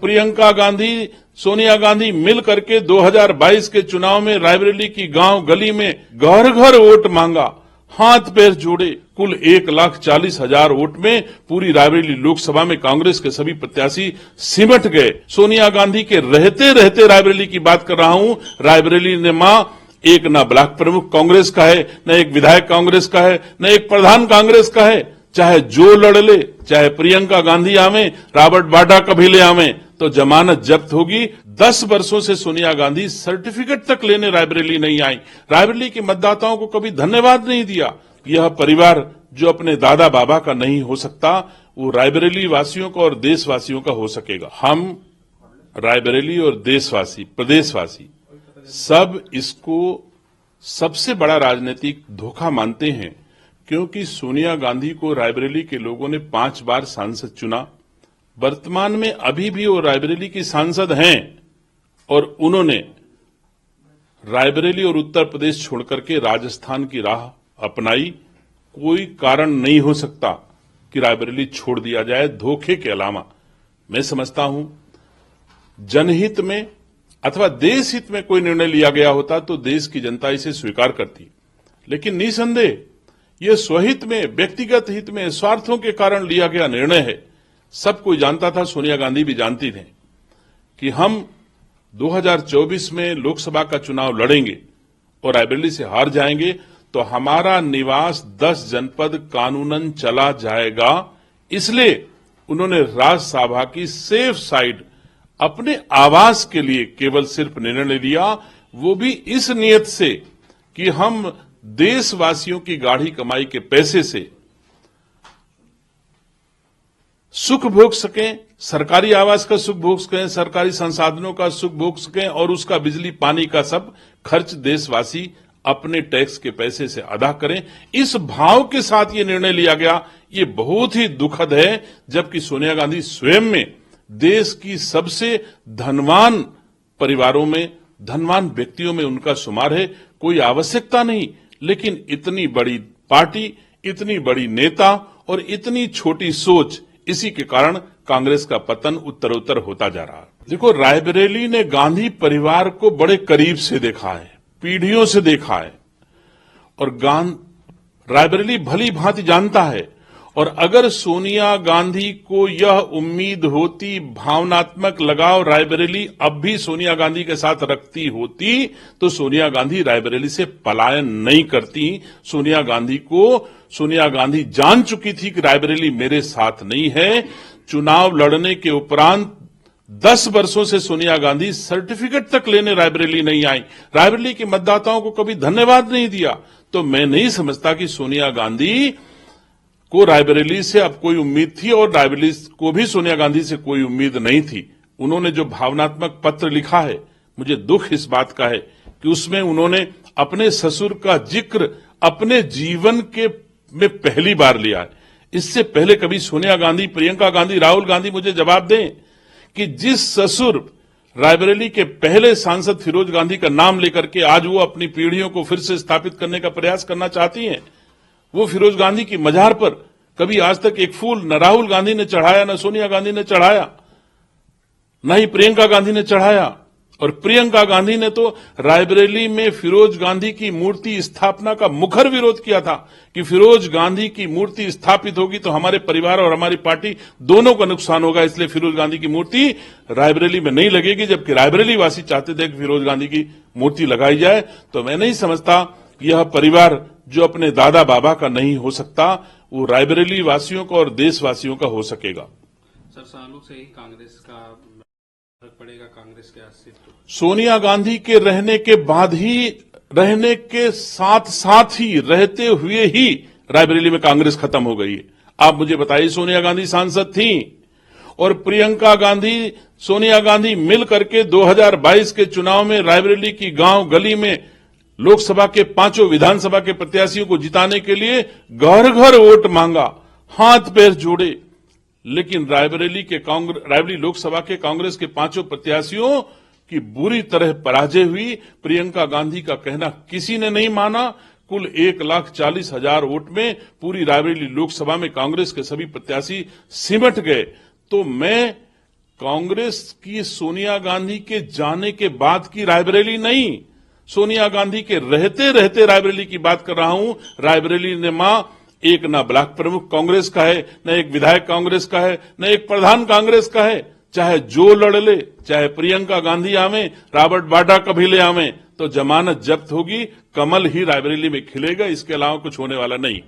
प्रियंका गांधी सोनिया गांधी मिल करके 2022 के चुनाव में रायबरेली की गांव गली में घर घर वोट मांगा, हाथ पैर जोड़े, कुल 1,40,000 वोट में पूरी रायबरेली लोकसभा में कांग्रेस के सभी प्रत्याशी सिमट गए। सोनिया गांधी के रहते रहते रायबरेली की बात कर रहा हूं। रायबरेली ने मां एक न ब्लॉक प्रमुख कांग्रेस का है, न एक विधायक कांग्रेस का है, न एक प्रधान कांग्रेस का है। चाहे जो लड़ ले, चाहे प्रियंका गांधी आवे, रॉबर्ट वाड्रा कभी ले आवे, तो जमानत जब्त होगी। 10 वर्षों से सोनिया गांधी सर्टिफिकेट तक लेने रायबरेली नहीं आई। रायबरेली के मतदाताओं को कभी धन्यवाद नहीं दिया। यह परिवार जो अपने दादा बाबा का नहीं हो सकता, वो रायबरेली वासियों का और देशवासियों का हो सकेगा। हम रायबरेली और देशवासी, प्रदेशवासी सब इसको सबसे बड़ा राजनीतिक धोखा मानते हैं, क्योंकि सोनिया गांधी को रायबरेली के लोगों ने 5 बार सांसद चुना। वर्तमान में अभी भी वो रायबरेली की सांसद हैं और उन्होंने रायबरेली और उत्तर प्रदेश छोड़कर के राजस्थान की राह अपनाई। कोई कारण नहीं हो सकता कि रायबरेली छोड़ दिया जाए धोखे के अलावा। मैं समझता हूं जनहित में अथवा देश हित में कोई निर्णय लिया गया होता तो देश की जनता इसे स्वीकार करती, लेकिन निसंदेह यह स्वहित में, व्यक्तिगत हित में, स्वार्थों के कारण लिया गया निर्णय है। सब कोई जानता था, सोनिया गांधी भी जानती थे कि हम 2024 में लोकसभा का चुनाव लड़ेंगे और रायबरेली से हार जाएंगे तो हमारा निवास 10 जनपद कानूनन चला जाएगा। इसलिए उन्होंने राज्यसभा की सेफ साइड अपने आवास के लिए केवल सिर्फ निर्णय लिया, वो भी इस नियत से कि हम देशवासियों की गाढ़ी कमाई के पैसे से सुख भोग सकें, सरकारी आवास का सुख भोग सकें, सरकारी संसाधनों का सुख भोग सकें और उसका बिजली पानी का सब खर्च देशवासी अपने टैक्स के पैसे से अदा करें। इस भाव के साथ ये निर्णय लिया गया। ये बहुत ही दुखद है, जबकि सोनिया गांधी स्वयं में देश की सबसे धनवान परिवारों में, धनवान व्यक्तियों में उनका शुमार है। कोई आवश्यकता नहीं, लेकिन इतनी बड़ी पार्टी, इतनी बड़ी नेता और इतनी छोटी सोच, इसी के कारण कांग्रेस का पतन उत्तरोत्तर होता जा रहा है। देखो, रायबरेली ने गांधी परिवार को बड़े करीब से देखा है, पीढ़ियों से देखा है और रायबरेली भली भांति जानता है। और अगर सोनिया गांधी को यह उम्मीद होती, भावनात्मक लगाव रायबरेली अब भी सोनिया गांधी के साथ रखती होती, तो सोनिया गांधी रायबरेली से पलायन नहीं करती। सोनिया गांधी जान चुकी थी कि रायबरेली मेरे साथ नहीं है। चुनाव लड़ने के उपरांत 10 वर्षों से सोनिया गांधी सर्टिफिकेट तक लेने रायबरेली नहीं आई। रायबरेली के मतदाताओं को कभी धन्यवाद नहीं दिया। तो मैं नहीं समझता कि सोनिया गांधी को रायबरेली से अब कोई उम्मीद थी और रायबरेली को भी सोनिया गांधी से कोई उम्मीद नहीं थी। उन्होंने जो भावनात्मक पत्र लिखा है, मुझे दुख इस बात का है कि उसमें उन्होंने अपने ससुर का जिक्र अपने जीवन में पहली बार लिया है। इससे पहले कभी सोनिया गांधी, प्रियंका गांधी, राहुल गांधी मुझे जवाब दें कि जिस ससुर रायबरेली के पहले सांसद फिरोज गांधी का नाम लेकर के आज वो अपनी पीढ़ियों को फिर से स्थापित करने का प्रयास करना चाहती हैं, वो फिरोज गांधी की मजार पर कभी आज तक एक फूल न राहुल गांधी ने चढ़ाया, न सोनिया गांधी ने चढ़ाया, न ही प्रियंका गांधी ने चढ़ाया। और प्रियंका गांधी ने तो रायबरेली में फिरोज गांधी की मूर्ति स्थापना का मुखर विरोध किया था कि फिरोज गांधी की मूर्ति स्थापित होगी तो हमारे परिवार और हमारी पार्टी दोनों का नुकसान होगा, इसलिए फिरोज गांधी की मूर्ति रायबरेली में नहीं लगेगी। जबकि रायबरेली वासी चाहते थे कि फिरोज गांधी की मूर्ति लगाई जाए। तो मैं नहीं समझता यह परिवार जो अपने दादा बाबा का नहीं हो सकता, वो रायबरेली वासियों का और देशवासियों का हो सकेगा। सर, सालों से ही कांग्रेस का फर्क पड़ेगा कांग्रेस के अस्तित्व। सोनिया गांधी के रहने के बाद ही, रहने के साथ साथ ही, रहते हुए ही रायबरेली में कांग्रेस खत्म हो गई है। आप मुझे बताइए, सोनिया गांधी सांसद थी और प्रियंका गांधी, सोनिया गांधी मिल करके 2022 के चुनाव में रायबरेली की गांव गली में लोकसभा के 5 विधानसभा के प्रत्याशियों को जिताने के लिए घर घर वोट मांगा, हाथ पैर जोड़े, लेकिन रायबरेली लोकसभा के कांग्रेस के 5 प्रत्याशियों की बुरी तरह पराजय हुई। प्रियंका गांधी का कहना किसी ने नहीं माना। कुल 1,40,000 वोट में पूरी रायबरेली लोकसभा में कांग्रेस के सभी प्रत्याशी सिमट गए। तो मैं कांग्रेस की सोनिया गांधी के जाने के बाद की रायबरेली नहीं, सोनिया गांधी के रहते रहते रायबरेली की बात कर रहा हूं। रायबरेली ने मां एक ना ब्लॉक प्रमुख कांग्रेस का है, न एक विधायक कांग्रेस का है, न एक प्रधान कांग्रेस का है। चाहे जो लड़ ले, चाहे प्रियंका गांधी आवे, रॉबर्ट वाड्रा कभी ले आवे, तो जमानत जब्त होगी, कमल ही रायबरेली में खिलेगा, इसके अलावा कुछ होने वाला नहीं।